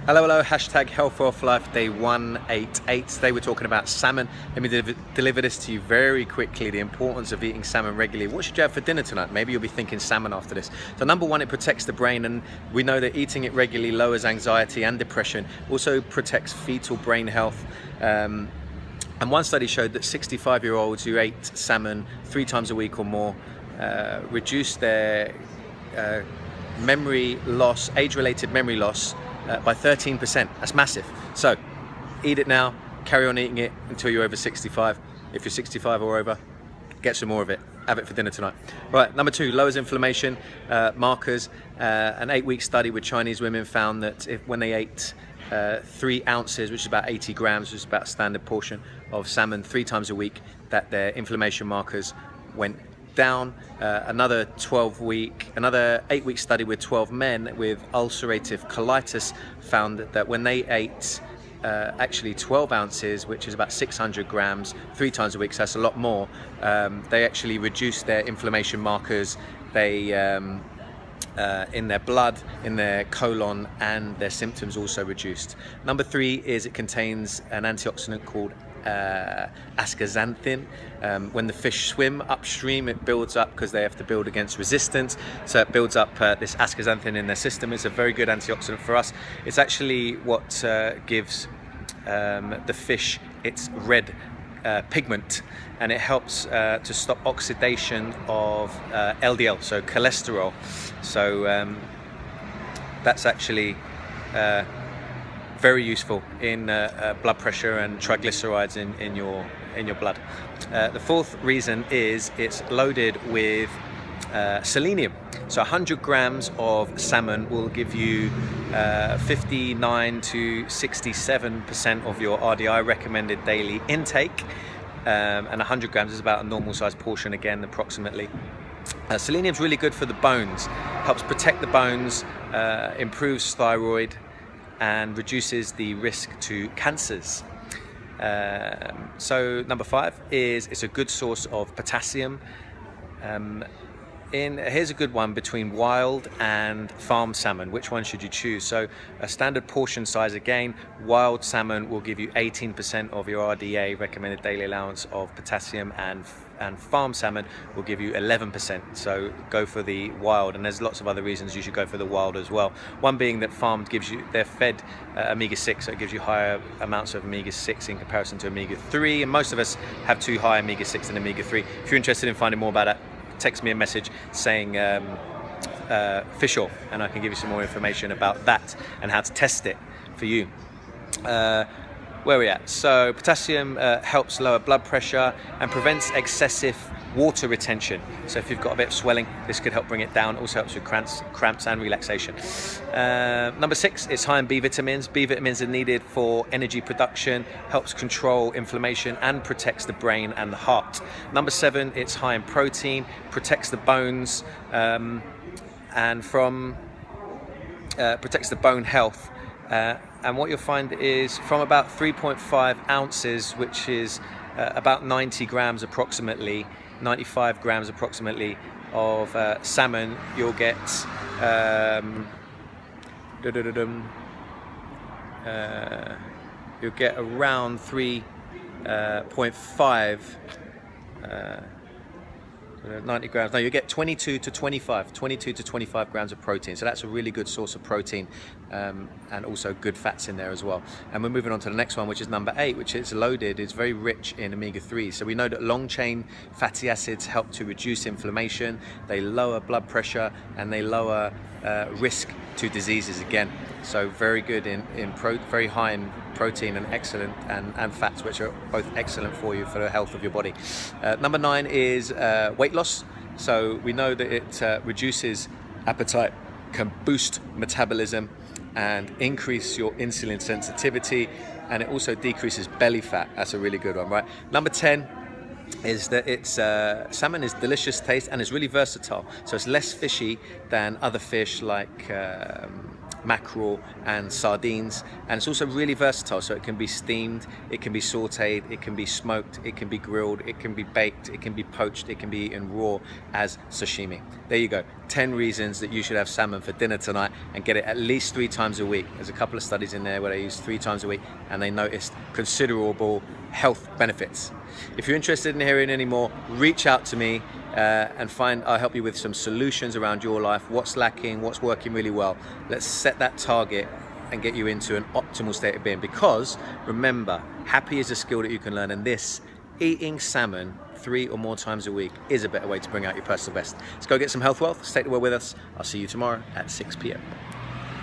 Hello, hashtag Health Wealth Life Day188. Today we're talking about salmon. Let me deliver this to you very quickly, the importance of eating salmon regularly. What should you have for dinner tonight? Maybe you'll be thinking salmon after this. So number one, it protects the brain, and we know that eating it regularly lowers anxiety and depression, also protects fetal brain health. And one study showed that 65-year-olds who ate salmon 3 times a week or more reduced their memory loss, age-related memory loss, by 13%. That's massive. So eat it now, carry on eating it until you're over 65. If you're 65 or over, get some more of it. Have it for dinner tonight. Right, number two, lowers inflammation markers. An 8-week study with Chinese women found that when they ate 3 ounces, which is about 80 grams, which is about a standard portion of salmon 3 times a week, that their inflammation markers went down. Another 8-week study with 12 men with ulcerative colitis found that when they ate actually 12 ounces, which is about 600 grams, 3 times a week, so that's a lot more, they actually reduced their inflammation markers. They in their blood, in their colon, and their symptoms also reduced. Number 3 is it contains an antioxidant called astaxanthin. When the fish swim upstream, it builds up because they have to build against resistance, so it builds up this astaxanthin in their system. It's a very good antioxidant for us. It's actually what gives the fish its red pigment, and it helps to stop oxidation of LDL, so cholesterol. So that's actually very useful in blood pressure and triglycerides in your blood. The fourth reason is it's loaded with selenium. So 100 grams of salmon will give you 59 to 67% of your RDI recommended daily intake, and 100 grams is about a normal sized portion, again, approximately. Selenium is really good for the bones, helps protect the bones, improves thyroid, and reduces the risk to cancers. So number 5 is it's a good source of potassium. Here's a good one between wild and farm salmon. Which one should you choose? So a standard portion size, again, wild salmon will give you 18% of your RDA, recommended daily allowance of potassium, and farm salmon will give you 11%. So go for the wild, and there's lots of other reasons you should go for the wild as well. One being that farmed they're fed omega-6, so it gives you higher amounts of omega-6 in comparison to omega-3, and most of us have too high omega-6 and omega-3. If you're interested in finding more about that, text me a message saying fish oil, and I can give you some more information about that and how to test it for you. Where are we at? So potassium helps lower blood pressure and prevents excessive water retention. So if you've got a bit of swelling, this could help bring it down. Also helps with cramps and relaxation. Number 6, it's high in B vitamins. B vitamins are needed for energy production, helps control inflammation, and protects the brain and the heart. Number 7, it's high in protein, protects the bones, and protects the bone health. And what you'll find is from about 3.5 ounces, which is about 90 grams approximately, 95 grams approximately of salmon, you'll get around 3.5 90 grams. No, you get 22 to 25 grams of protein. So that's a really good source of protein, and also good fats in there as well. And we're moving on to the next one, which is number 8, which is loaded. It's very rich in omega-3. So we know that long chain fatty acids help to reduce inflammation, they lower blood pressure, and they lower risk to diseases again. So very good very high in protein and excellent and fats, which are both excellent for you for the health of your body. Number 9 is weight loss. So we know that it reduces appetite, can boost metabolism, and increase your insulin sensitivity, and it also decreases belly fat. That's a really good one, right? Number 10 is that salmon is delicious taste and it's really versatile. So it's less fishy than other fish like mackerel and sardines, and it's also really versatile, so it can be steamed, it can be sauteed, it can be smoked, it can be grilled, it can be baked, it can be poached, it can be eaten raw as sashimi. There you go, 10 reasons that you should have salmon for dinner tonight and get it at least 3 times a week. There's a couple of studies in there where they use 3 times a week and they noticed considerable health benefits. If you're interested in hearing any more, reach out to me and I'll help you with some solutions around your life, what's lacking, what's working really well. Let's set that target and get you into an optimal state of being, because remember, happy is a skill that you can learn, and eating salmon 3 or more times a week is a better way to bring out your personal best. Let's go get some health wealth. Stay the way with us. I'll see you tomorrow at 6 p.m.